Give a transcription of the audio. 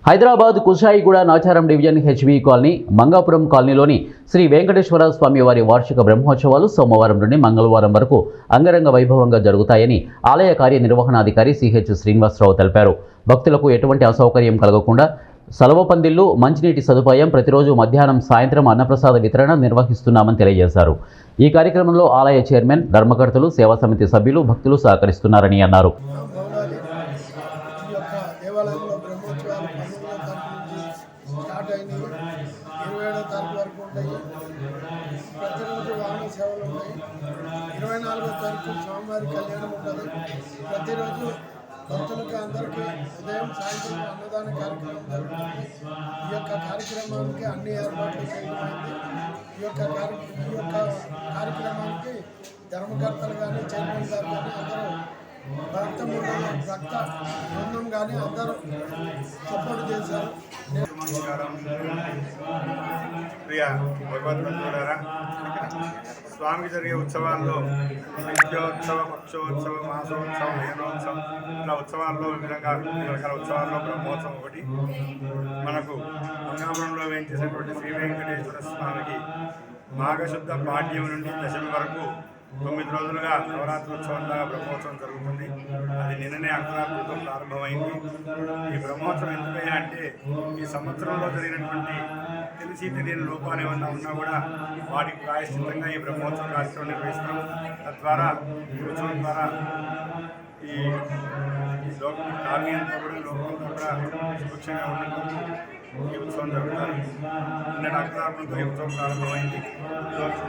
Hyderabad Kushaiguda Nacharam division HB colony Mangapuram కాలనీలోని శ్రీ వెంకటేశ్వర స్వామి వారి వార్షిక బ్రహ్మోత్సవాలు సోమవారం నుండి మంగళవారం వరకు అంగరంగ వైభవంగా జరుగుతాయని ఆలయ కార్యనిర్వహణాధికారి సిహెచ్ శ్రీనివాసరావు తెలిపారు. భక్తులకు ఎటువంటి అసౌకర్యం కలగకుండా సలవపందిళ్లు, మంచినీటి సదుపాయం, ప్రతిరోజు మధ్యాహ్నం, సాయంత్రం అన్నప్రసాద వితరణ నిర్వహిస్తున్నామని తెలియజేశారు. ఈ కార్యక్రమంలో ఆలయ చైర్మన్, ధర్మకర్తలు, సేవా సమితి సభ్యులు, భక్తులు సహకరిస్తున్నారని అన్నారు. దేవాలయంలో బ్రహ్మోత్సవాలు 19వ తారీఖు నుంచి స్టార్ట్ అయినాయి. 27వ తారీఖు వరకు ఉంటాయి. ప్రతిరోజు వాహన సేవలు ఉన్నాయి. 24వ తారీఖు స్వామివారి కళ్యాణం ఉంటుంది. ప్రతిరోజు భక్తులకి అందరికీ ఉదయం, సాయంత్రం అన్నదాన కార్యక్రమం జరుగుతుంది. ఈ యొక్క కార్యక్రమానికి అన్ని ఏర్పాట్లు చేయడమైంది. ఈ యొక్క కార్యక్రమానికి ధర్మకర్తలు కానీ, చైర్మన్ గారు కానీ అందరూ భక్త బృందం కానీ అందరూ సపోర్ట్ చేశారు. ప్రియ భగవద్బంధువులారా, స్వామికి జరిగే ఉత్సవాల్లో నిత్యోత్సవ, పక్షోత్సవ, మాసోత్సవం, యనోత్సవం, ఇలా ఉత్సవాల్లో వివిధంగా రకాల ఉత్సవాల్లో బ్రహ్మోత్సవం ఒకటి. మనకు మంగాపురంలో వేయించేసినటువంటి శ్రీ వెంకటేశ్వర స్వామికి మాఘశుద్ధ పాడ్యం నుండి దశమి వరకు 9 రోజులుగా నవరాత్రి ఉత్సవంగా బ్రహ్మోత్సవం జరుగుతుంది. అది నిన్ననే అంకురార్పణతో ప్రారంభమైంది. ఈ బ్రహ్మోత్సవం ఎందుకయ్యా అంటే, ఈ సంవత్సరంలో జరిగినటువంటి తెలిసి తెలియని లోపాలు ఏమన్నా ఉన్నా కూడా వాటికి ప్రాయశ్చిత్తంగా ఈ బ్రహ్మోత్సవం కార్యక్రమం నిర్వహిస్తాం. తద్వారా ఈ ఉత్సవం ద్వారా ఈ కాలనీ అంతా కూడా, లోకంతో కూడా సుభిక్షంగా ఉన్నందుకు ఈ ఉత్సవం జరుగుతుంది. నిన్న అంకురార్పణతో ఈ ఉత్సవం ప్రారంభమైంది.